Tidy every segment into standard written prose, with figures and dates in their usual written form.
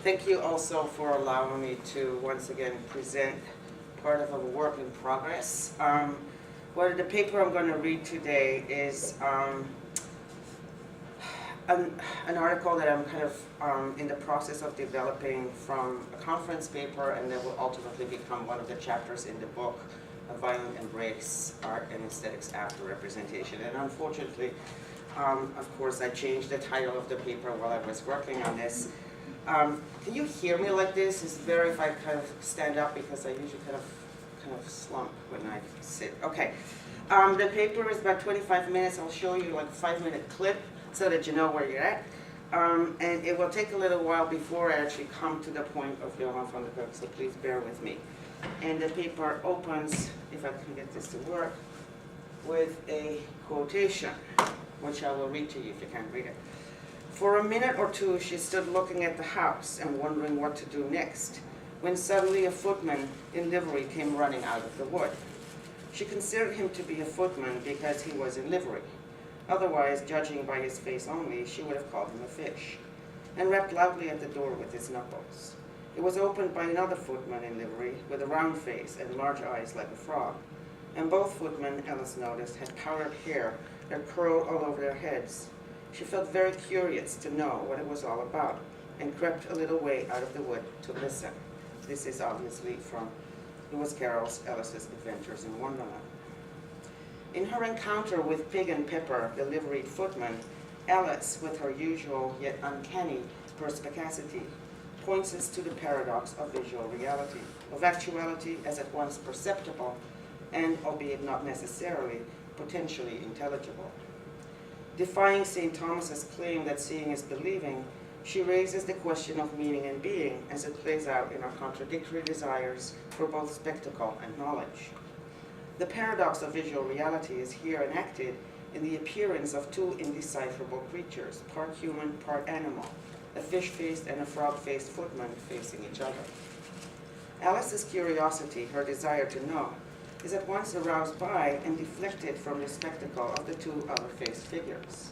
Thank you also for allowing me to once again present part of a work in progress. Well, the paper I'm going to read today is an article that I'm kind of in the process of developing from a conference paper, and that will ultimately become one of the chapters in the book, A Violent Embrace, Art and Aesthetics After Representation. And unfortunately, of course, I changed the title of the paper while I was working on this. Can you hear me like this? It's better if I kind of stand up, because I usually kind of slump when I sit. Okay. The paper is about 25 minutes. I'll show you like a 5-minute clip so that you know where you're at. And it will take a little while before I actually come to the point of Johan van der Berg, so please bear with me. And the paper opens, if I can get this to work, with a quotation, which I will read to you if you can't read it. For a minute or two, she stood looking at the house and wondering what to do next, when suddenly a footman in livery came running out of the wood. She considered him to be a footman because he was in livery. Otherwise, judging by his face only, she would have called him a fish, and rapped loudly at the door with his knuckles. It was opened by another footman in livery, with a round face and large eyes like a frog, and both footmen, Alice noticed, had powdered hair that curled all over their heads. She felt very curious to know what it was all about, and crept a little way out of the wood to listen. This is obviously from Lewis Carroll's Alice's Adventures in Wonderland. In her encounter with Pig and Pepper, the liveried footman, Alice, with her usual yet uncanny perspicacity, points us to the paradox of visual reality, of actuality as at once perceptible and, albeit not necessarily, potentially intelligible. Defying St. Thomas's claim that seeing is believing, she raises the question of meaning and being as it plays out in our contradictory desires for both spectacle and knowledge. The paradox of visual reality is here enacted in the appearance of two indecipherable creatures, part human, part animal, a fish-faced and a frog-faced footman facing each other. Alice's curiosity, her desire to know, is at once aroused by and deflected from the spectacle of the two other-faced figures.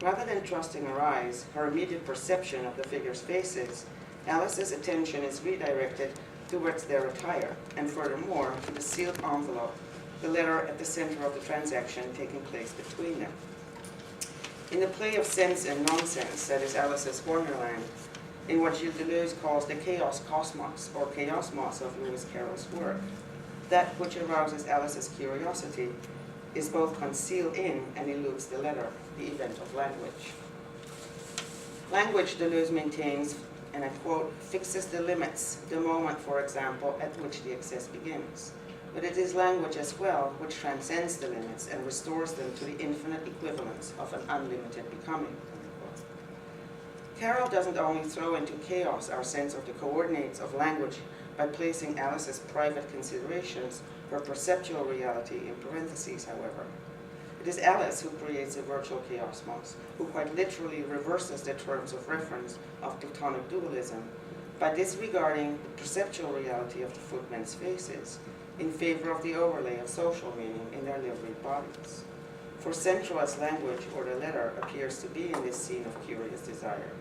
Rather than trusting her eyes, her immediate perception of the figures' faces, Alice's attention is redirected towards their attire, and furthermore, to the sealed envelope, the letter at the center of the transaction taking place between them. In the play of sense and nonsense that is Alice's Wonderland, in what Gilles Deleuze calls the chaos cosmos, or chaosmos of Lewis Carroll's work, that which arouses Alice's curiosity is both concealed in and eludes the letter, the event of language. Language, Deleuze maintains, and I quote, fixes the limits, the moment, for example, at which the excess begins. But it is language as well which transcends the limits and restores them to the infinite equivalence of an unlimited becoming. Carroll doesn't only throw into chaos our sense of the coordinates of language by placing Alice's private considerations for perceptual reality in parentheses, however. It is Alice who creates a virtual chaosmos, who quite literally reverses the terms of reference of Platonic dualism by disregarding the perceptual reality of the footmen's faces in favor of the overlay of social meaning in their liveried bodies. For central as language, or the letter, appears to be in this scene of curious desire,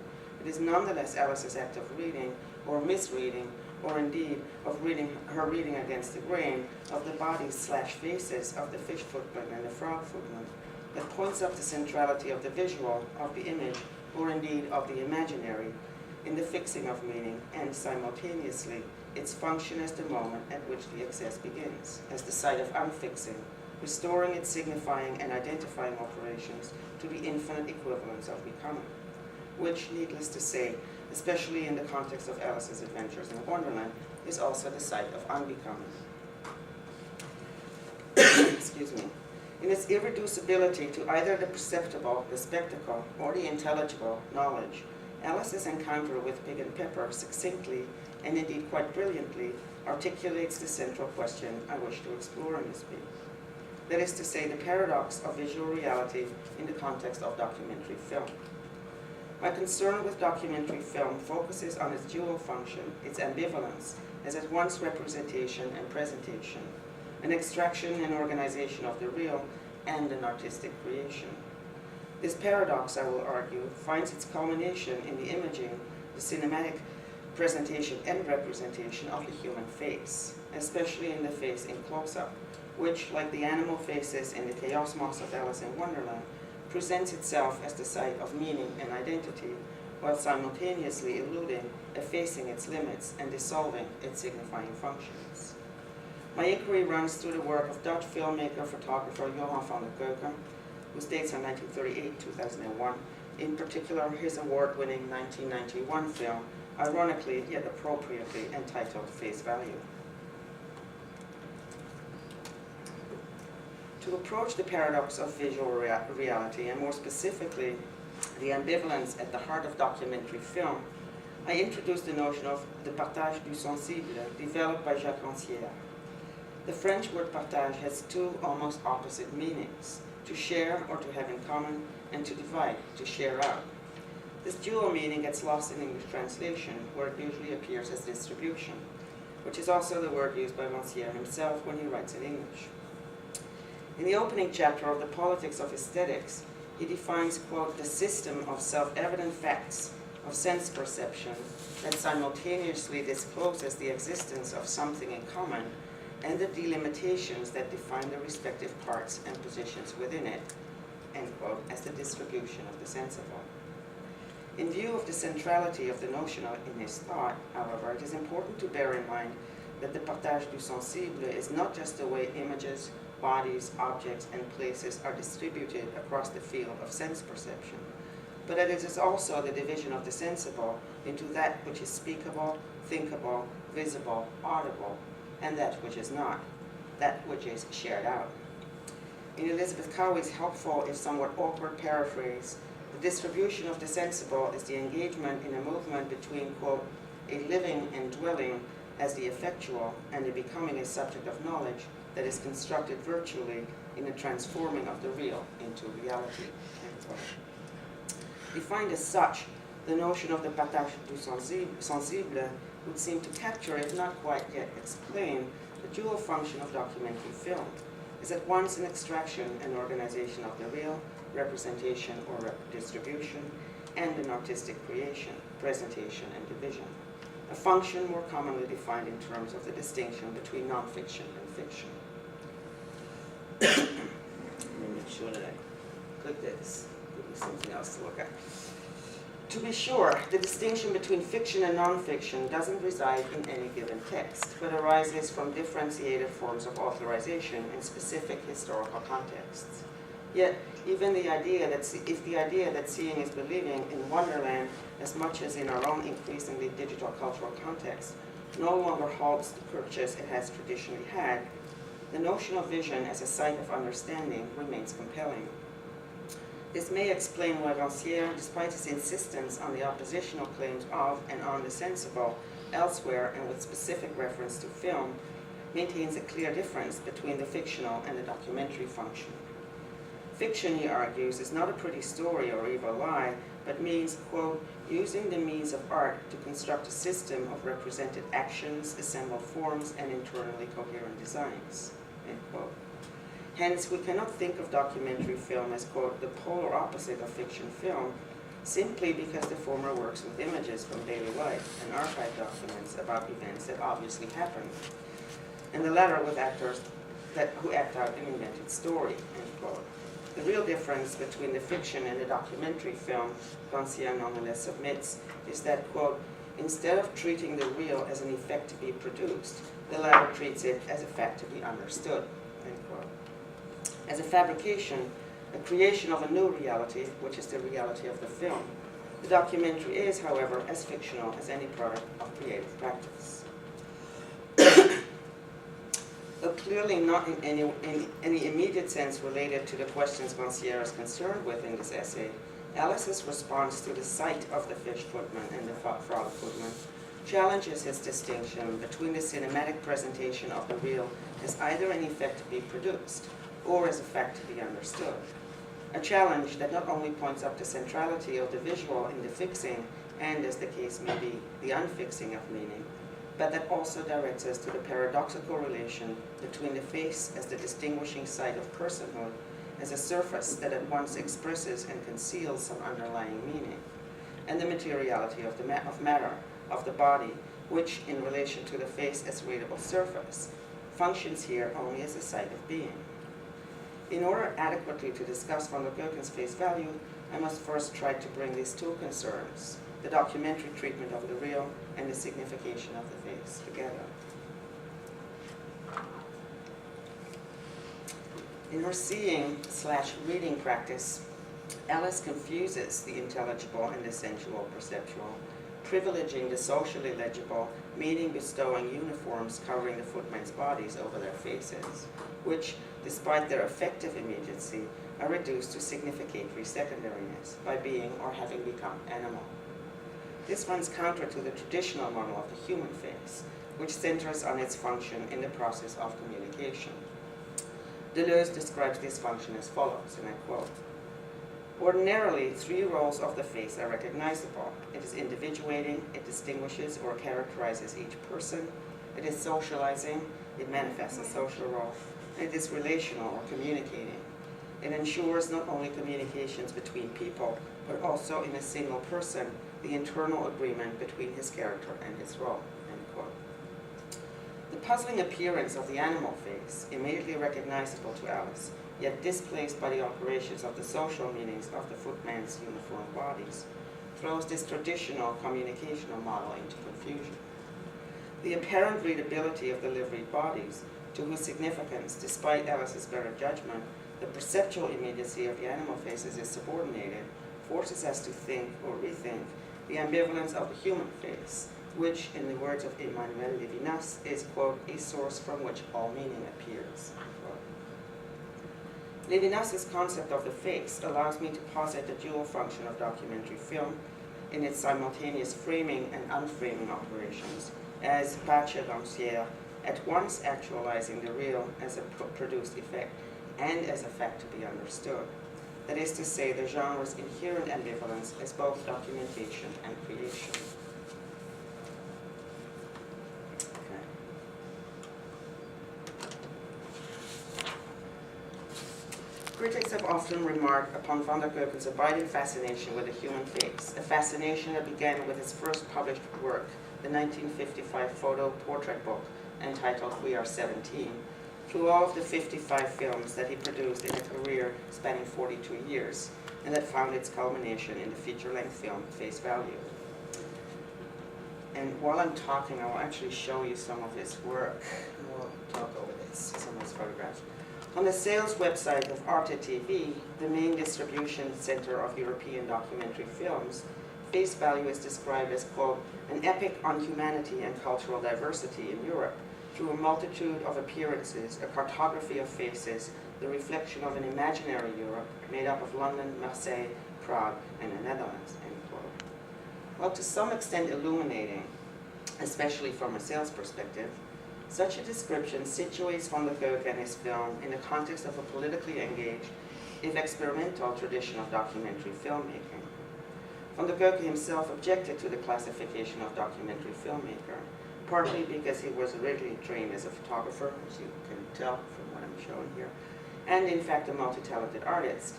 it is nonetheless Alice's act of reading, or misreading, or indeed of her reading against the grain of the bodies/faces of the fish footman and the frog footman that points up the centrality of the visual, of the image, or indeed of the imaginary, in the fixing of meaning, and simultaneously its function as the moment at which the excess begins, as the site of unfixing, restoring its signifying and identifying operations to the infinite equivalence of becoming, which, needless to say, especially in the context of Alice's Adventures in Wonderland, is also the site of unbecoming. Excuse me. In its irreducibility to either the perceptible, the spectacle, or the intelligible, knowledge, Alice's encounter with Pig and Pepper succinctly, and indeed quite brilliantly, articulates the central question I wish to explore in this piece. That is to say, the paradox of visual reality in the context of documentary film. My concern with documentary film focuses on its dual function, its ambivalence, as at once representation and presentation, an extraction and organization of the real, and an artistic creation. This paradox, I will argue, finds its culmination in the imaging, the cinematic presentation and representation of the human face, especially in the face in close-up, which, like the animal faces in the Chaosmos of Alice in Wonderland, presents itself as the site of meaning and identity, while simultaneously eluding, effacing its limits, and dissolving its signifying functions. My inquiry runs through the work of Dutch filmmaker, photographer Johan van der Keuken, whose dates are 1938-2001, in particular his award-winning 1991 film, ironically yet appropriately entitled Face Value. To approach the paradox of visual reality, and more specifically, the ambivalence at the heart of documentary film, I introduced the notion of the partage du sensible, developed by Jacques Rancière. The French word partage has two almost opposite meanings: to share or to have in common, and to divide, to share out. This dual meaning gets lost in English translation, where it usually appears as distribution, which is also the word used by Rancière himself when he writes in English. In the opening chapter of The Politics of Aesthetics, he defines, quote, the system of self-evident facts of sense perception that simultaneously discloses the existence of something in common and the delimitations that define the respective parts and positions within it, end quote, as the distribution of the sensible. In view of the centrality of the notional in his thought, however, it is important to bear in mind that the partage du sensible is not just the way images, bodies, objects, and places are distributed across the field of sense perception, but that it is also the division of the sensible into that which is speakable, thinkable, visible, audible, and that which is not, that which is shared out. In Elizabeth Cowie's helpful, if somewhat awkward paraphrase, the distribution of the sensible is the engagement in a movement between, quote, a living and dwelling as the effectual and the becoming a subject of knowledge that is constructed virtually in the transforming of the real into reality, end quote. Defined as such, the notion of the partage du sensible would seem to capture, if not quite yet explain, the dual function of documentary film, is at once an extraction and organization of the real, representation or distribution, and an artistic creation, presentation and division, a function more commonly defined in terms of the distinction between nonfiction and fiction. Let me make sure that I click this, give me something else to look at. To be sure, the distinction between fiction and nonfiction doesn't reside in any given text, but arises from differentiated forms of authorization in specific historical contexts. Yet, even the idea that if the idea that seeing is believing in Wonderland, as much as in our own increasingly digital cultural context, no longer holds the purchase it has traditionally had, the notion of vision as a site of understanding remains compelling. This may explain why Rancière, despite his insistence on the oppositional claims of and on the sensible, elsewhere and with specific reference to film, maintains a clear difference between the fictional and the documentary function. Fiction, he argues, is not a pretty story or even a lie, but means, quote, using the means of art to construct a system of represented actions, assembled forms, and internally coherent designs, end quote. Hence, we cannot think of documentary film as, quote, the polar opposite of fiction film, simply because the former works with images from daily life and archive documents about events that obviously happened, and the latter with actors who act out an invented story, end quote. The real difference between the fiction and the documentary film, Rancière nonetheless submits, is that, quote, instead of treating the real as an effect to be produced, the latter treats it as a fact to be understood, end quote. As a fabrication, a creation of a new reality, which is the reality of the film, the documentary is, however, as fictional as any product of creative practice. Though clearly not in any immediate sense related to the questions Rancière is concerned with in this essay, Alice's response to the sight of the fish footman and the frog footman challenges his distinction between the cinematic presentation of the real as either an effect to be produced or as a fact to be understood. A challenge that not only points up the centrality of the visual in the fixing and, as the case may be, the unfixing of meaning, but that also directs us to the paradoxical relation between the face as the distinguishing site of personhood, as a surface that at once expresses and conceals some underlying meaning, and the materiality of matter of the body, which, in relation to the face as readable surface, functions here only as a site of being. In order adequately to discuss von der Goeken's face value, I must first try to bring these two concerns, the documentary treatment of the real and the signification of the face, together. In her seeing/reading practice, Alice confuses the intelligible and the sensual perceptual, privileging the socially legible, meaning bestowing uniforms covering the footmen's bodies over their faces, which, despite their effective immediacy, are reduced to significatory secondariness by being or having become animal. This runs counter to the traditional model of the human face, which centers on its function in the process of communication. Deleuze describes this function as follows, and I quote, "Ordinarily, three roles of the face are recognizable. It is individuating, it distinguishes or characterizes each person, it is socializing, it manifests a social role, and it is relational or communicating. It ensures not only communications between people, but also in a single person, the internal agreement between his character and his role." End quote. The puzzling appearance of the animal face, immediately recognizable to Alice, yet displaced by the operations of the social meanings of the footmen's uniform bodies, throws this traditional communicational model into confusion. The apparent readability of the liveried bodies, to whose significance, despite Alice's better judgment, the perceptual immediacy of the animal faces is subordinated, forces us to think or rethink the ambivalence of the human face, which, in the words of Emmanuel Levinas, is, quote, "a source from which all meaning appears." Levinas's concept of the face allows me to posit the dual function of documentary film in its simultaneous framing and unframing operations as pace lancière, at once actualizing the real as a produced effect and as a fact to be understood. That is to say, the genre's inherent ambivalence as both documentation and creation. Critics have often remarked upon von der Goeken's abiding fascination with the human face, a fascination that began with his first published work, the 1955 photo portrait book entitled We Are 17, through all of the 55 films that he produced in a career spanning 42 years, and that found its culmination in the feature-length film Face Value. And while I'm talking, I will actually show you some of his work. We'll talk over this, some of his photographs. On the sales website of Arte TV, the main distribution center of European documentary films, Face Value is described as, quote, "an epic on humanity and cultural diversity in Europe, through a multitude of appearances, a cartography of faces, the reflection of an imaginary Europe made up of London, Marseille, Prague, and the Netherlands," end quote. While to some extent illuminating, especially from a sales perspective, such a description situates von der Goeken and his film in the context of a politically engaged, if experimental, tradition of documentary filmmaking. Von der Goeken himself objected to the classification of documentary filmmaker, partly because he was originally trained as a photographer, as you can tell from what I'm showing here, and in fact a multi-talented artist,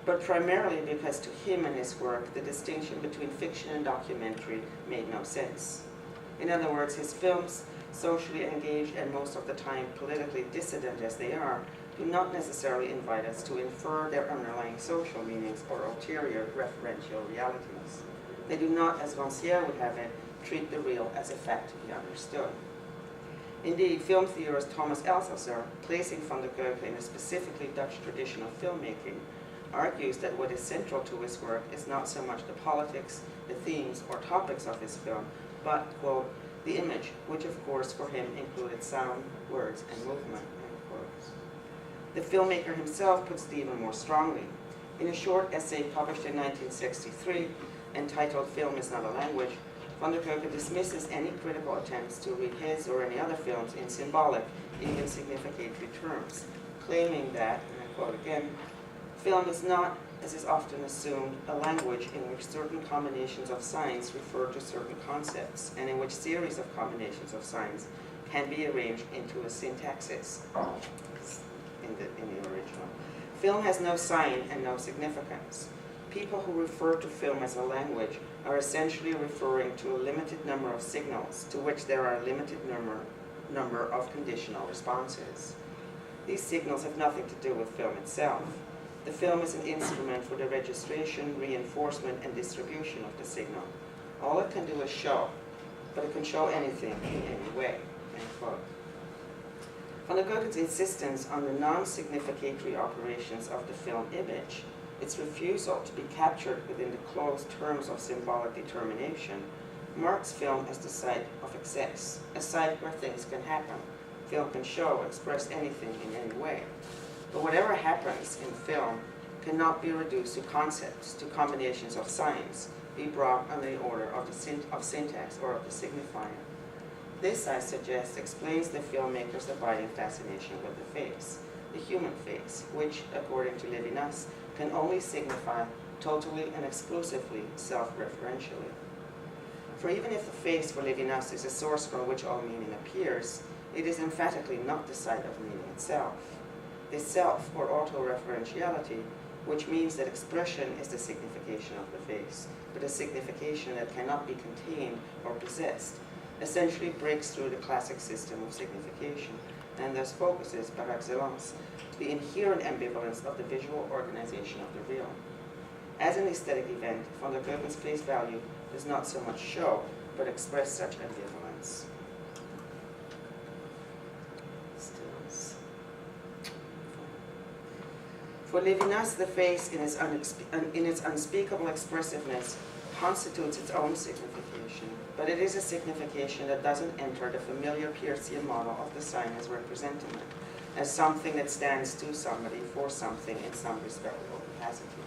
but primarily because to him and his work the distinction between fiction and documentary made no sense. In other words, his films, socially engaged and most of the time politically dissident as they are, do not necessarily invite us to infer their underlying social meanings or ulterior referential realities. They do not, as Rancière would have it, treat the real as a fact to be understood. Indeed, film theorist Thomas Althusser, placing von der Goeken in a specifically Dutch tradition of filmmaking, argues that what is central to his work is not so much the politics, the themes, or topics of his film, but, quote, "the image, which of course for him included sound, words, and movement," end quote. The filmmaker himself puts it even more strongly. In a short essay published in 1963, entitled Film is Not a Language, von der Goeken dismisses any critical attempts to read his or any other films in symbolic, even significatory terms, claiming that, and I quote again, "film is not, as is often assumed, a language in which certain combinations of signs refer to certain concepts, and in which series of combinations of signs can be arranged into a syntaxis," in the original. "Film has no sign and no significance. people who refer to film as a language are essentially referring to a limited number of signals to which there are a limited number of conditional responses. These signals have nothing to do with film itself. The film is an instrument for the registration, reinforcement, and distribution of the signal. All it can do is show, but it can show anything in any way. End quote. Van der Guggen's insistence on the non-significatory operations of the film image, its refusal to be captured within the closed terms of symbolic determination, marks film as the site of excess, a site where things can happen. Film can show, express anything in any way. But whatever happens in film cannot be reduced to concepts, to combinations of signs, be brought on the order of syntax or of the signifier. This, I suggest, explains the filmmaker's abiding fascination with the face, the human face, which, according to Levinas, can only signify totally and exclusively self-referentially. For even if the face for Levinas is a source from which all meaning appears, it is emphatically not the site of meaning itself. The self, or auto-referentiality, which means that expression is the signification of the face, but a signification that cannot be contained or possessed, essentially breaks through the classic system of signification and thus focuses, par excellence, the inherent ambivalence of the visual organization of the real. As an aesthetic event, Van der Guggen's face value does not so much show, but express such ambivalence. Stills. For Levinas, the face, in its unspeakable expressiveness, constitutes its own signification, but it is a signification that doesn't enter the familiar Peircean model of the sign as representing it, as something that stands to somebody for something in some respectable capacity.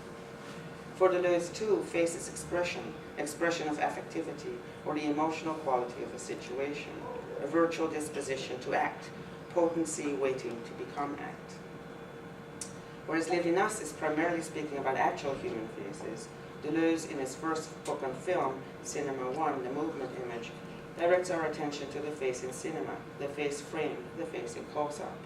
For Deleuze, too, face is expression of affectivity, or the emotional quality of a situation, a virtual disposition to act, potency waiting to become act. Whereas Levinas is primarily speaking about actual human faces, Deleuze, in his first book on film, Cinema 1, the movement image, directs our attention to the face in cinema, the face framed, the face in close-up.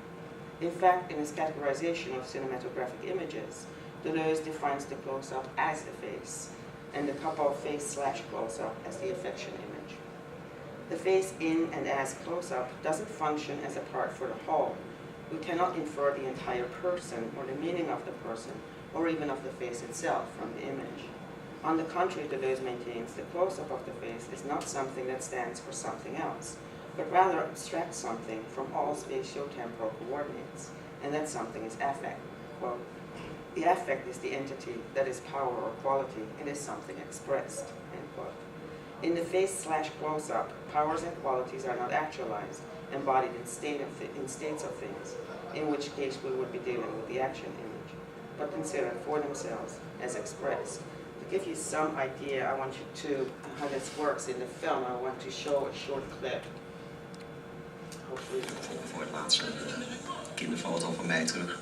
In fact, in his categorization of cinematographic images, Deleuze defines the close-up as the face, and the couple face/close-up as the affection image. The face in and as close-up doesn't function as a part for the whole. We cannot infer the entire person or the meaning of the person, or even of the face itself from the image. On the contrary, Deleuze maintains the close-up of the face is not something that stands for something else, but rather abstracts something from all spatio-temporal coordinates, and that something is affect. Quote, the affect is the entity that is power or quality, it is something expressed, end quote. In the face/close-up, powers and qualities are not actualized, embodied in states of things, in which case we would be dealing with the action image, but considered for themselves as expressed. To give you some idea, I want you to, how this works in the film, I want to show a short clip. Hopefully. Voor het laatste kinderfoto van mij terug.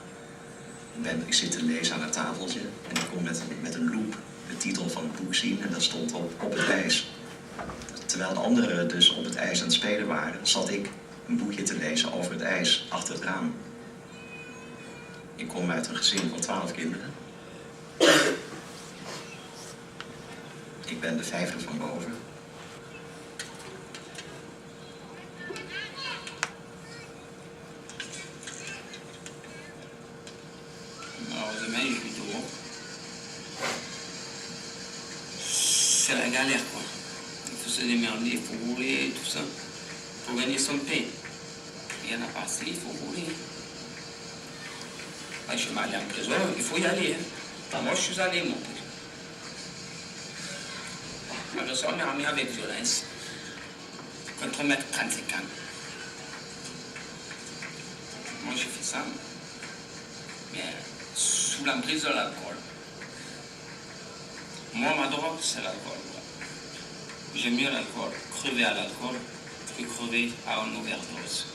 Ik zit te lezen aan het tafeltje en ik kom met een loop de titel van het boek zien en dat stond op het ijs. Terwijl de anderen dus op het ijs aan het spelen waren, zat ik een boekje te lezen over het ijs achter het raam. Ik kom uit een gezin van 12 kinderen. Ik ben de 5e van boven. Alors, demain, je suis dehors. C'est la galère, quoi. Il faut se démerder, il faut rouler, tout ça, pour gagner son pain. Il y en a pas assez, il faut rouler. Là, je vais aller en prison, il faut y aller. Hein. Moi, je suis allé, mon père. Ma soeur m'a remis avec violence, contre mettre 35 ans. Moi, j'ai fait ça, mais sous l'emprise de l'alcool. Moi, ma drogue, c'est l'alcool. J'aime mieux l'alcool, crever à l'alcool, que crever à une overdose.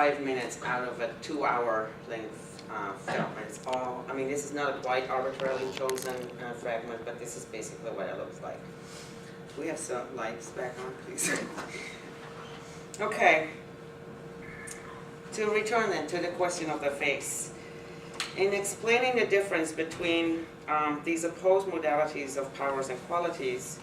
5 minutes out of a 2-hour length film. And it's all, I mean, this is not a quite arbitrarily chosen fragment, but this is basically what it looks like. We have some lights back on, please. Okay. To return then to the question of the face. In explaining the difference between these opposed modalities of powers and qualities,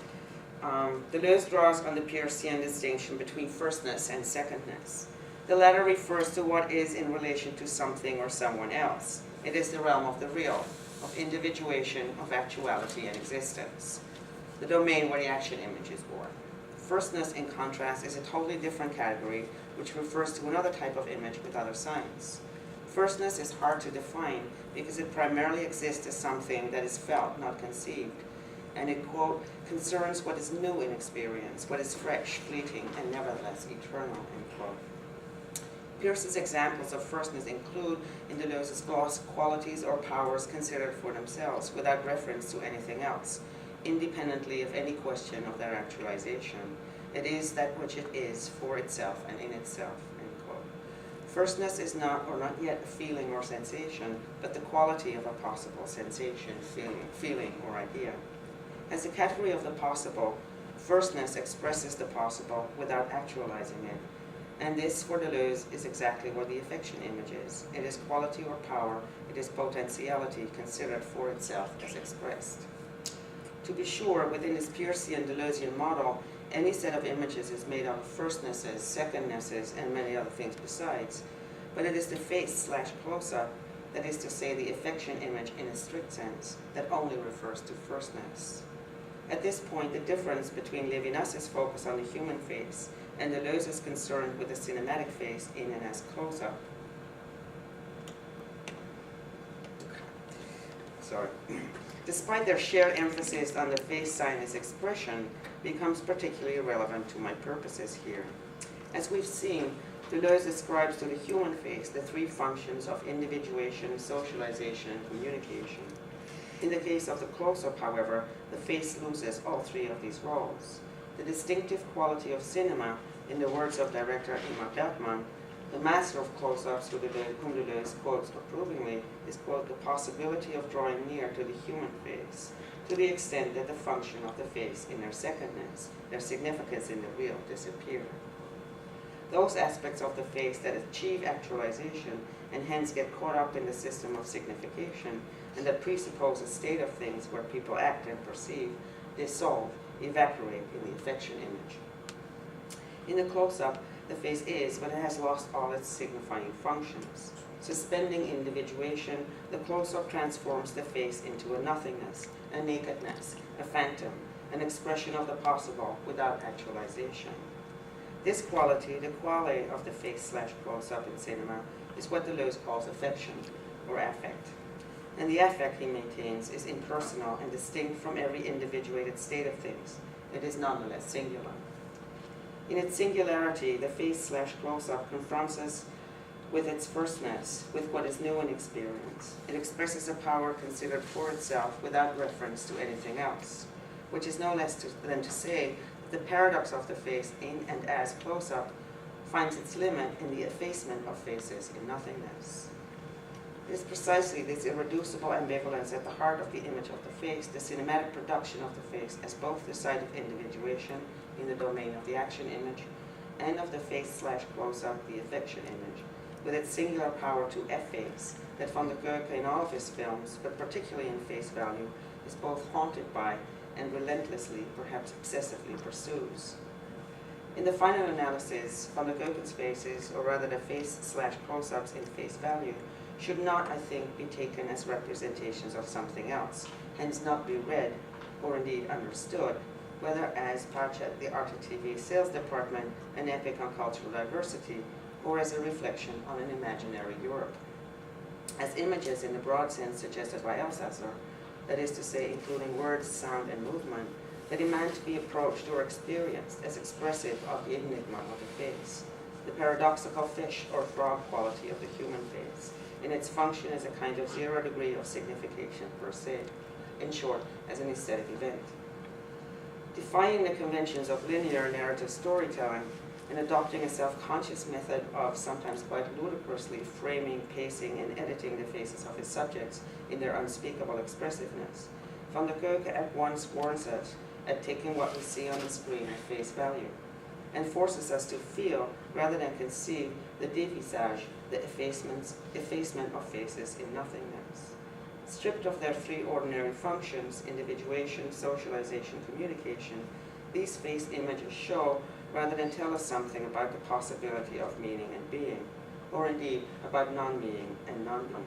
Deleuze draws on the Peircean distinction between firstness and secondness. The latter refers to what is in relation to something or someone else. It is the realm of the real, of individuation, of actuality and existence, the domain where the action image is born. Firstness, in contrast, is a totally different category which refers to another type of image with other signs. Firstness is hard to define because it primarily exists as something that is felt, not conceived, and it, quote, concerns what is new in experience, what is fresh, fleeting, and nevertheless eternal, end quote. Peirce's examples of firstness include, in Deleuze's gloss, qualities or powers considered for themselves without reference to anything else, independently of any question of their actualization. It is that which it is for itself and in itself, end quote. Firstness is not, or not yet, a feeling or sensation, but the quality of a possible sensation, feeling or idea. As the category of the possible, firstness expresses the possible without actualizing it. And this, for Deleuze, is exactly what the affection image is. It is quality or power, it is potentiality considered for itself as expressed. To be sure, within this Peircean Deleuzian model, any set of images is made up of firstnesses, secondnesses, and many other things besides. But it is the face/close-up, that is to say the affection image in a strict sense, that only refers to firstness. At this point, the difference between Levinas's focus on the human face and Deleuze's concern with the cinematic face in and as close-up. Despite their shared emphasis on the face sign as expression, becomes particularly relevant to my purposes here. As we've seen, Deleuze ascribes to the human face the three functions of individuation, socialization, and communication. In the case of the close-up, however, the face loses all three of these roles. The distinctive quality of cinema, in the words of director Ingmar Bergman, the master of close-ups whom Deleuze quotes approvingly, is, quote, the possibility of drawing near to the human face, to the extent that the function of the face in their secondness, their significance in the real, disappear. Those aspects of the face that achieve actualization and hence get caught up in the system of signification and that presuppose a state of things where people act and perceive, dissolve, evaporate in the affection image. In the close-up, the face is, but it has lost all its signifying functions. Suspending individuation, the close-up transforms the face into a nothingness, a nakedness, a phantom, an expression of the possible without actualization. This quality, the quale of the face/close-up in cinema, is what Deleuze calls affection, or affect. And the affect, he maintains, is impersonal and distinct from every individuated state of things. It is nonetheless singular. In its singularity, the face/close-up confronts us with its firstness, with what is new in experience. It expresses a power considered for itself without reference to anything else, which is no less than to say that the paradox of the face in and as close-up finds its limit in the effacement of faces in nothingness. It is precisely this irreducible ambivalence at the heart of the image of the face, the cinematic production of the face as both the site of individuation in the domain of the action image and of the face/close-up, the affection image, with its singular power to efface, that Van der Goecke in all of his films, but particularly in Face Value, is both haunted by and relentlessly, perhaps obsessively pursues. In the final analysis, Van der Goecke's faces, or rather the face/close-ups in Face Value, should not, I think, be taken as representations of something else, hence not be read, or indeed understood, whether as Pachet, the RTV sales department, an epic on cultural diversity, or as a reflection on an imaginary Europe. As images in the broad sense suggested by Elsasser, that is to say, including words, sound, and movement, that demand to be approached or experienced as expressive of the enigma of the face, the paradoxical fish or frog quality of the human face, in its function as a kind of 0 degree of signification per se, in short, as an aesthetic event. Defying the conventions of linear narrative storytelling, and adopting a self-conscious method of sometimes quite ludicrously framing, pacing, and editing the faces of his subjects in their unspeakable expressiveness. Van der Keuken at once warns us at taking what we see on the screen at face value, and forces us to feel, rather than conceive, the dévisage, the effacement of faces in nothingness. Stripped of their three ordinary functions, individuation, socialization, communication, these face images show, rather than tell us something about the possibility of meaning and being, or indeed about non-being and non-being.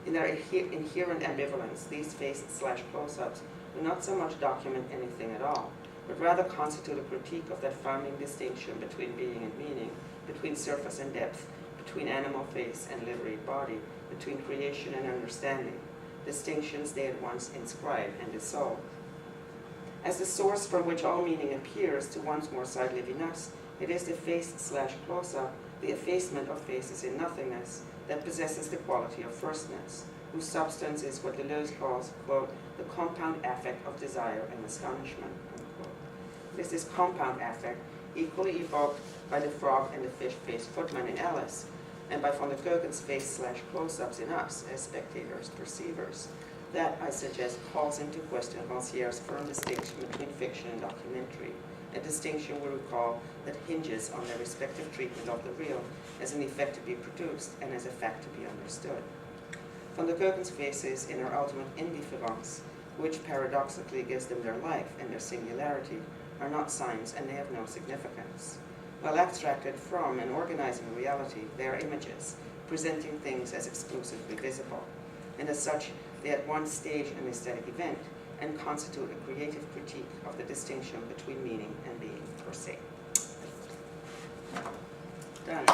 In their inherent ambivalence, these face/close-ups do not so much document anything at all, but rather constitute a critique of that founding distinction between being and meaning, between surface and depth, between animal face and liveried body, between creation and understanding, distinctions they at once inscribe and dissolve. As the source from which all meaning appears to once more cite Levinas, it is the face/close-up, the effacement of faces in nothingness, that possesses the quality of firstness, whose substance is what Deleuze calls, quote, the compound affect of desire and astonishment, unquote. It is this compound affect, equally evoked by the frog and the fish-faced footman in Alice, and by Van der Keuken's face/close-ups in us as spectators, perceivers, that, I suggest, calls into question Rancière's firm distinction between fiction and documentary, a distinction we recall that hinges on their respective treatment of the real as an effect to be produced and as a fact to be understood. Van der Keuken's faces in their ultimate indifference, which paradoxically gives them their life and their singularity, are not signs and they have no significance. While abstracted from and organizing reality, they are images, presenting things as exclusively visible, and as such, they at once stage an aesthetic event and constitute a creative critique of the distinction between meaning and being per se. Done.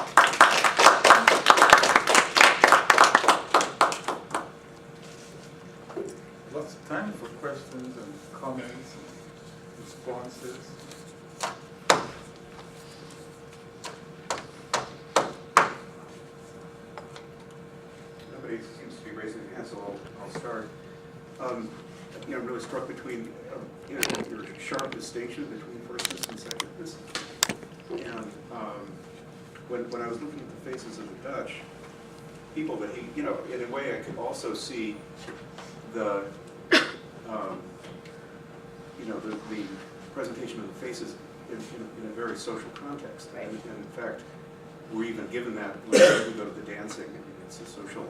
Lots of time for questions and comments and responses. Nobody seems to be raising their hand, so I'll start. I'm really struck between your sharp distinction between firstness and secondness. And when I was looking at the faces of the Dutch people, that in a way I could also see the presentation of the faces in a very social context. Right. And in fact, we're even given that when we go to the dancing. It's a social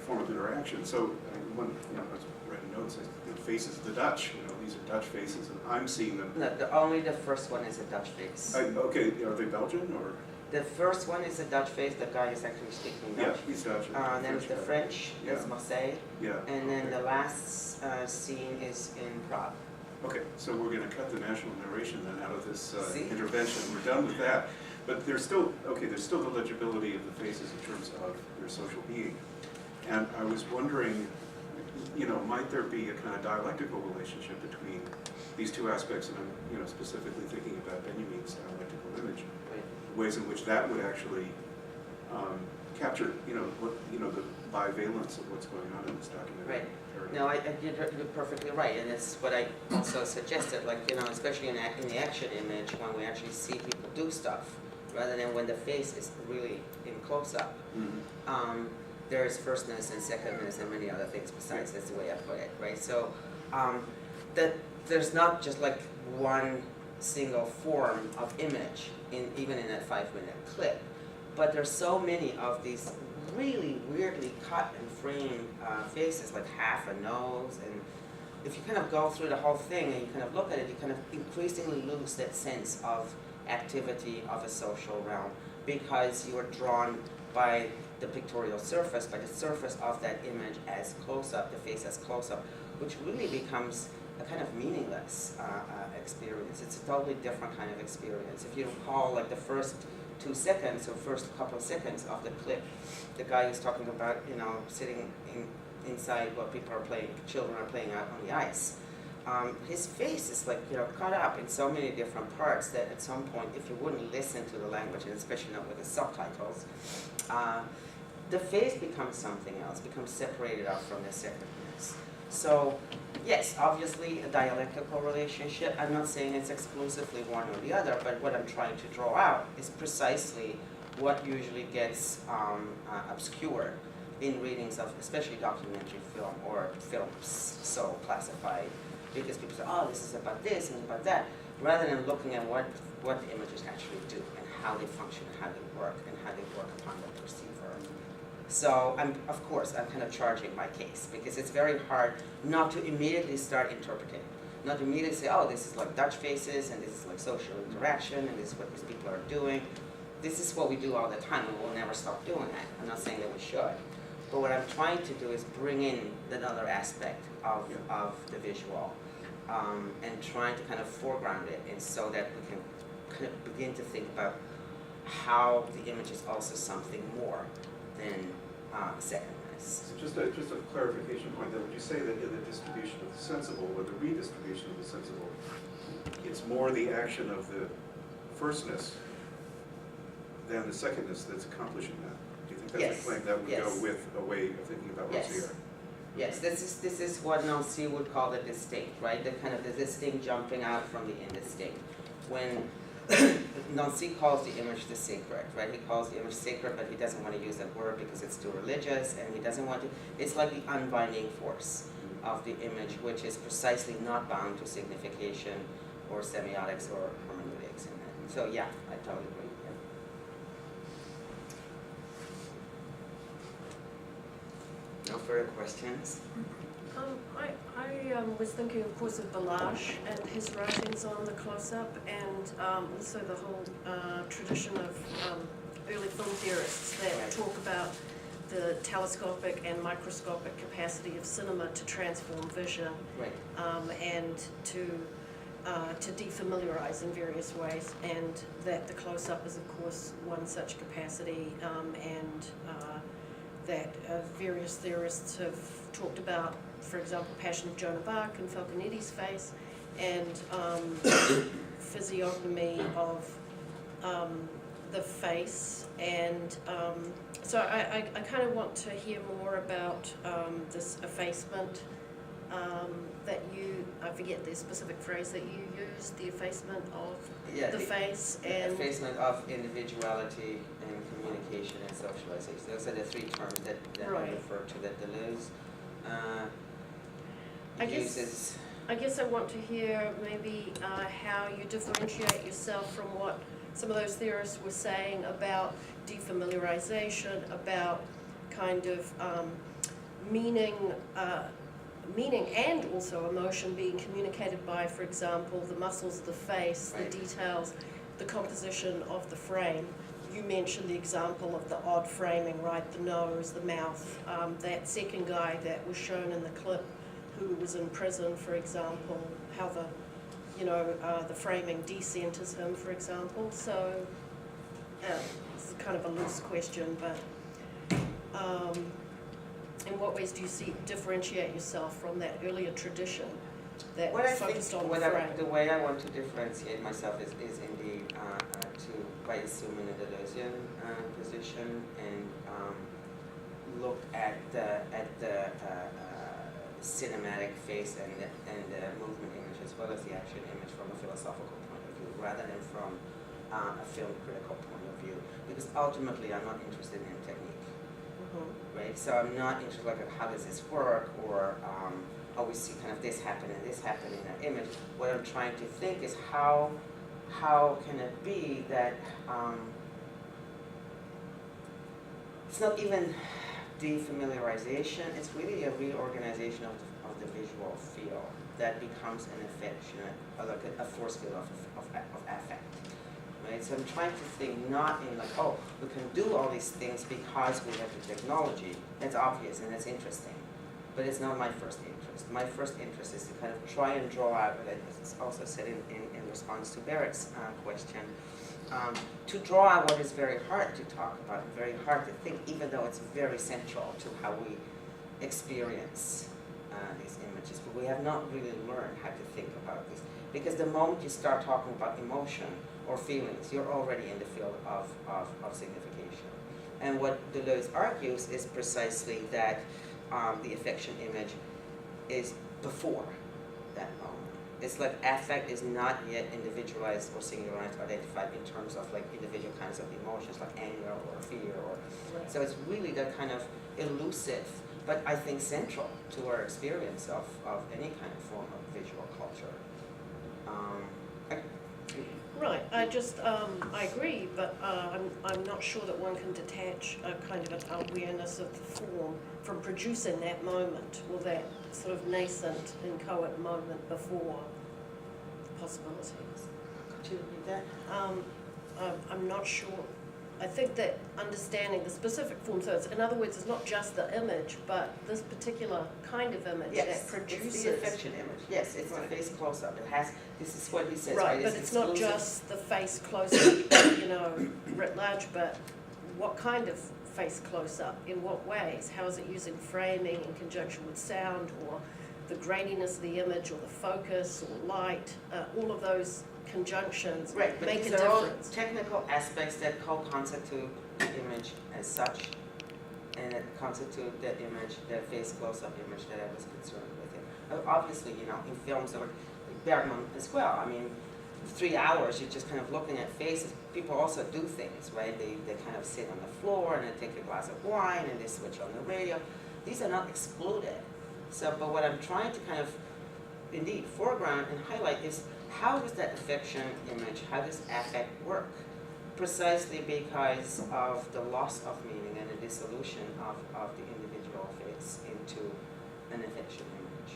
form of interaction. So when I was writing notes, the faces of the Dutch, these are Dutch faces, and I'm seeing them. No, only the first one is a Dutch face. Okay, are they Belgian or? The first one is a Dutch face. The guy is actually speaking Dutch. Yeah, he's Dutch. Then it's the French. That's Marseille. Yeah. And then the last scene is in Prague. Okay, so we're going to cut the national narration then out of this See? intervention. We're done with that. But there's still the legibility of the faces in terms of their social being. And I was wondering, might there be a kind of dialectical relationship between these two aspects? And I'm, specifically thinking about Benjamin's dialectical image, ways in which that would actually capture, the bivalence of what's going on in this documentary. Right. No, you're perfectly right, and it's what I also suggested, especially in the action image, when we actually see people do stuff, rather than when the face is really in close-up. Mm-hmm. There is firstness and secondness and many other things besides. That's the way I put it, right? So that there's not just like one single form of image even in that 5-minute clip, but there's so many of these really weirdly cut and framed faces, like half a nose, and if you kind of go through the whole thing and you kind of look at it, you kind of increasingly lose that sense of activity of a social realm, because you are drawn by the pictorial surface, by the surface of that image as close-up, the face as close-up, which really becomes a kind of meaningless experience. It's a totally different kind of experience. If you recall, like the first 2 seconds or first couple of seconds of the clip, the guy who's talking about, sitting inside what children are playing out on the ice. His face is cut up in so many different parts that at some point, if you wouldn't listen to the language, and especially not with the subtitles, the face becomes something else, becomes separated out from the secondness. So, yes, obviously a dialectical relationship. I'm not saying it's exclusively one or the other, but what I'm trying to draw out is precisely what usually gets obscured in readings of especially documentary film or films so classified, because people say, oh, this is about this and about that, rather than looking at what the images actually do and how they function, and how they work upon the perceiver. So of course, I'm kind of charging my case, because it's very hard not to immediately start interpreting, not to immediately say, oh, this is like Dutch faces, and this is like social interaction, and this is what these people are doing. This is what we do all the time, and we'll never stop doing that. I'm not saying that we should. But what I'm trying to do is bring in another aspect of the visual, and trying to kind of foreground it, and so that we can kind of begin to think about how the image is also something more than secondness. So just a clarification point, that would you say that in the distribution of the sensible, or the redistribution of the sensible, it's more the action of the firstness than the secondness that's accomplishing that? Do you think that's Yes. a claim that would Yes. go with a way of thinking about what's Yes. here? Yes, this is what Nancy would call the distinct, right? The kind of the distinct jumping out from the indistinct. When Nancy calls the image the sacred, right? He calls the image sacred, but he doesn't want to use that word because it's too religious, and he doesn't want to. It's like the unbinding force of the image, which is precisely not bound to signification or semiotics or hermeneutics. And so, yeah, I totally agree. Yeah. No further questions? I was thinking, of course, of Balazs and his writings on the close-up, and also the whole tradition of early film theorists that talk about the telescopic and microscopic capacity of cinema to transform vision, Right. and to defamiliarize in various ways, and that the close-up is, of course, one such capacity, and that various theorists have talked about, for example, Passion of Joan of Arc and Falconetti's face, and physiognomy of the face, and so I kind of want to hear more about this effacement that you, I forget the specific phrase that you used, the effacement of the face, and effacement of individuality and communication and socialization. Those are the three terms that Right. I refer to that Deleuze uses. I guess I want to hear maybe how you differentiate yourself from what some of those theorists were saying about defamiliarization, about kind of meaning and also emotion being communicated by, for example, the muscles of the face, Right. the details, the composition of the frame. You mentioned the example of the odd framing, right? The nose, the mouth. That second guy that was shown in the clip, who was in prison, for example, how the framing decenters him, for example. So it's kind of a loose question, but in what ways do you differentiate yourself from that earlier tradition that What I think, focused on the frame? the way I want to differentiate myself is indeed by assuming a Deleuzian position and look at the cinematic face and the movement image as well as the action image from a philosophical point of view, rather than from a film critical point of view. Because ultimately, I'm not interested in technique. Right, so I'm not interested like how does this work, or we see kind of this happen and this happen in an image. What I'm trying to think is how can it be that it's not even defamiliarization, it's really a reorganization of the visual field that becomes an affectionate, like a force field of affect. Right? So I'm trying to think not in like, oh, we can do all these things because we have the technology. That's obvious and that's interesting. But it's not my first interest. My first interest is to kind of try and draw out, and it's also said in response to Barrett's question, to draw out what is very hard to talk about, very hard to think, even though it's very central to how we experience these images. But we have not really learned how to think about this. Because the moment you start talking about emotion or feelings, you're already in the field of signification. And what Deleuze argues is precisely that the affection image is before that moment. It's like affect is not yet individualized or singularized or identified in terms of like individual kinds of emotions like anger or fear or Right. so it's really that kind of elusive but I think central to our experience of any kind of form of visual culture. Right, I agree, but I'm not sure that one can detach a kind of an awareness of the form from producing that moment, or that sort of nascent, inchoate moment before the possibilities. Could you repeat that? I'm not sure. I think that understanding the specific form, so it's, in other words, it's not just the image, but this particular kind of image that produces. It's the affection image. Yes, it's Right. the face close-up. It has, this is what he says, right? Right, but it's not exclusive. just the face close-up, writ large, but what kind of face close-up, in what ways? How is it using framing in conjunction with sound, or the graininess of the image, or the focus, or light, all of those conjunctions Right, but make a these are all difference. technical aspects that co-constitute the image as such, and that constitute that image, that face close-up image that I was concerned with. Obviously, in films or Bergman as well, I mean, 3 hours, you're just kind of looking at faces. People also do things, right? They kind of sit on the floor and they take a glass of wine and they switch on the radio. These are not excluded. So, but what I'm trying to kind of, indeed, foreground and highlight is how does that affection image, how does affect work? Precisely because of the loss of meaning and the dissolution of the individual face into an affection image.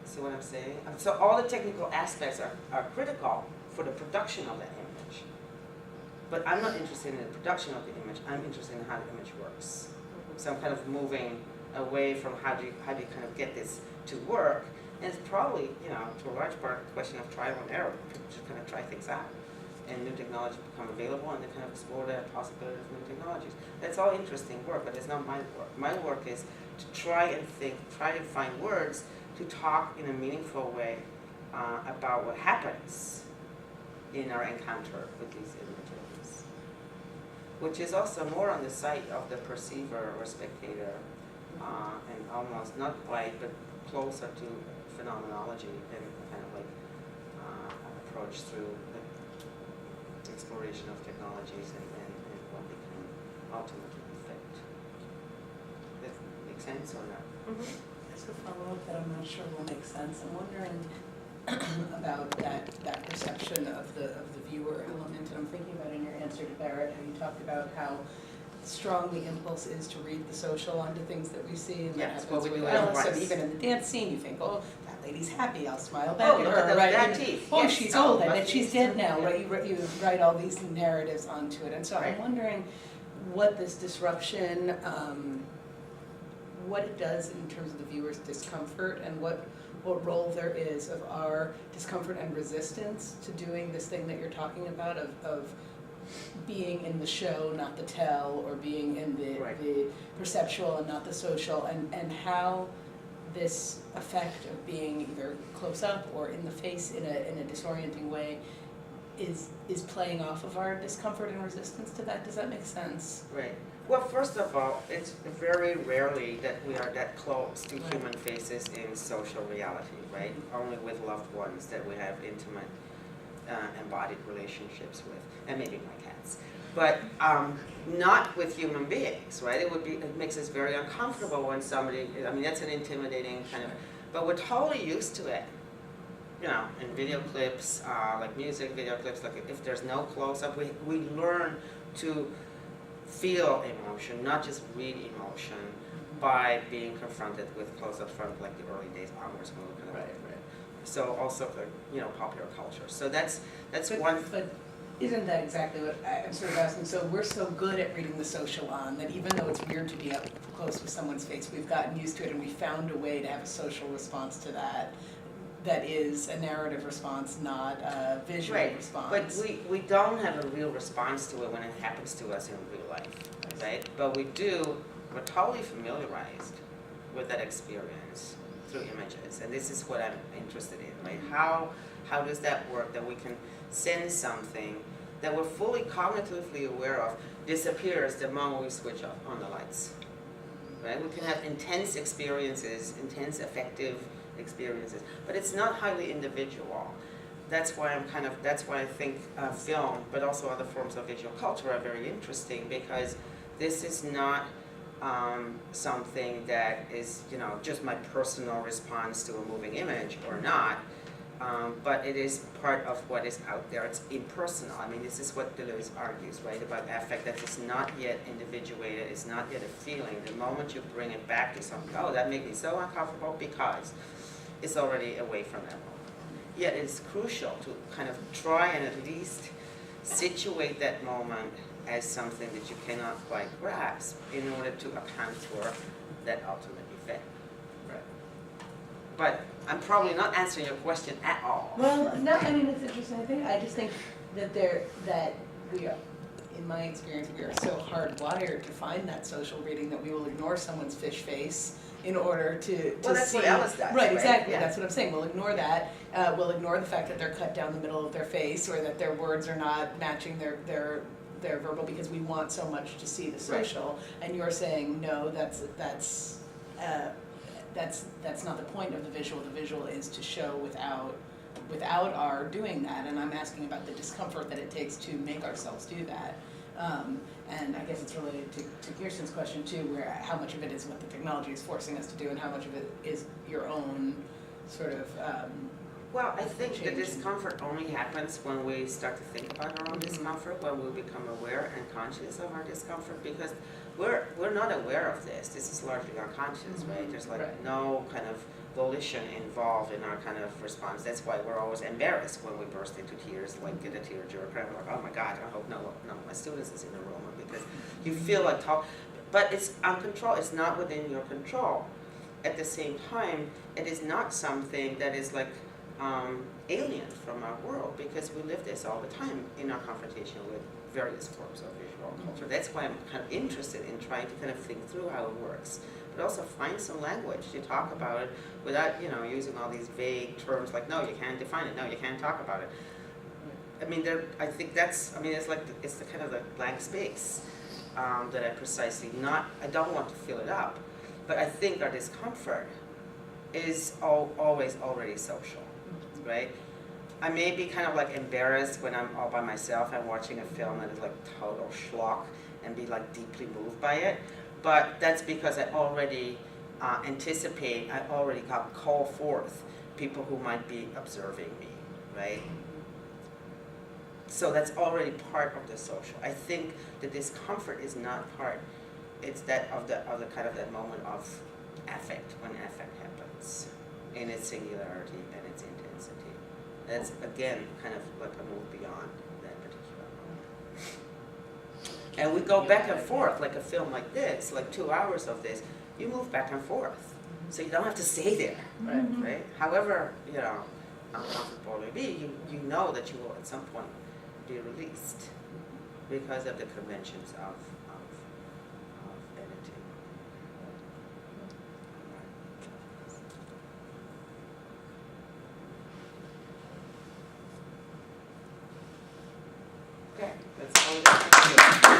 See what I'm saying? So all the technical aspects are critical for the production of that image. But I'm not interested in the production of the image, I'm interested in how the image works. So I'm kind of moving away from how do you kind of get this to work. And it's probably, to a large part, a question of trial and error. People just kind of try things out. And new technologies become available and they kind of explore the possibility of new technologies. That's all interesting work, but it's not my work. My work is to try to find words to talk in a meaningful way about what happens in our encounter with these images, which is also more on the side of the perceiver or spectator, and almost not quite, but closer to phenomenology and kind of like approach through the exploration of technologies and what they can ultimately affect. Does that make sense or not? Mhm. Just a follow-up that I'm not sure will make sense. I'm wondering about that perception of the viewer element, and I'm thinking about in your answer to Barrett how you talked about how strong the impulse is to read the social onto things that we see, and that Yes, happens what we with do at Alice, and once. even in the dance scene you think, oh, that lady's happy, I'll smile back Oh, at look her, at right? that And, teeth. oh, Yes. she's Oh, old, and my that she's teeth. dead now, Yeah. right? You write all these narratives onto it, and so Right. I'm wondering what this disruption, what it does in terms of the viewer's discomfort, and what role there is of our discomfort and resistance to doing this thing that you're talking about of being in the show, not the tell, or being in Right. the perceptual and not the social, and how this effect of being either close up or in the face in a disorienting way is playing off of our discomfort and resistance to that. Does that make sense? Right. Well, first of all, it's very rarely that we are that close to Right. human faces in social reality, right? Only with loved ones that we have intimate, embodied relationships with, and maybe my cats. But not with human beings, right? It makes us very uncomfortable when somebody, that's an intimidating kind of, but we're totally used to it. In video clips, like music video clips, like if there's no close-up, we learn to feel emotion, not just read emotion, by being confronted with close-ups from like the early days onwards when we kind of Right. So also popular culture. So that's But, one. but isn't that exactly what I'm sort of asking? So we're so good at reading the social on that even though it's weird to be up close with someone's face, we've gotten used to it and we found a way to have a social response to that is a narrative response, not a visual Right, response. but we don't have a real response to it when it happens to us in real life, right? But we're totally familiarized with that experience through images, and this is what I'm interested in, right? How does that work, that we can sense something that we're fully cognitively aware of disappears the moment we switch on the lights? right? We can have intense experiences, intense affective experiences, but it's not highly individual. That's why I think film, but also other forms of visual culture are very interesting, because this is not something that is, just my personal response to a moving image or not, but it is part of what is out there. It's impersonal. I mean, this is what Deleuze argues, right, about affect, that it's not yet individuated, it's not yet a feeling. The moment you bring it back to something, oh, that made me so uncomfortable, because it's already away from that moment. Yet it's crucial to kind of try and at least situate that moment as something that you cannot quite grasp in order to account for that ultimate effect. Right. But I'm probably not answering your question at all. Well, no, I mean, it's interesting. I just think that we are, in my experience, we are so hardwired to find that social reading that we will ignore someone's fish face in order to Well, that's see. what Alice does, Right, exactly. Yeah. That's what I'm saying. We'll ignore that. We'll ignore the fact that they're cut down the middle of their face, or that their words are not matching their verbal, because we want so much to see the social. Right. And you're saying no, that's not the point of the visual. The visual is to show without our doing that. And I'm asking about the discomfort that it takes to make ourselves do that. And I guess it's related to Kirsten's question too, where how much of it is what the technology is forcing us to do, and how much of it is your own sort of well, I think the discomfort only happens when we start to think about our own discomfort, when we become aware and conscious of our discomfort, because we're not aware of this. This is largely unconscious, right? There's no kind of volition involved in our kind of response. That's why we're always embarrassed when we burst into tears, like get a tear jerk, and we're like, oh my God, I hope no one of my students is in the room, because you feel like but it's uncontrolled. It's not within your control. At the same time, it is not something that is like alien from our world, because we live this all the time in our confrontation with various forms of visual culture. That's why I'm kind of interested in trying to kind of think through how it works, but also find some language to talk about it without, using all these vague terms like, no, you can't define it, no, you can't talk about it. I mean, I think it's the kind of the blank space that I don't want to fill it up, but I think our discomfort is always already social, right? I may be kind of like embarrassed when I'm all by myself and watching a film that is like total schlock and be like deeply moved by it, but that's because I already I already call forth people who might be observing me, right? So that's already part of the social. I think the discomfort is not part. It's that of the kind of that moment of affect, when affect happens in its singularity and its intensity. That's again kind of like a move beyond that particular moment. And we go back and forth, like a film like this, like 2 hours of this. You move back and forth, so you don't have to stay there, right? However, uncomfortable it may be, you know that you will at some point be released because of the conventions of editing. Okay, that's all.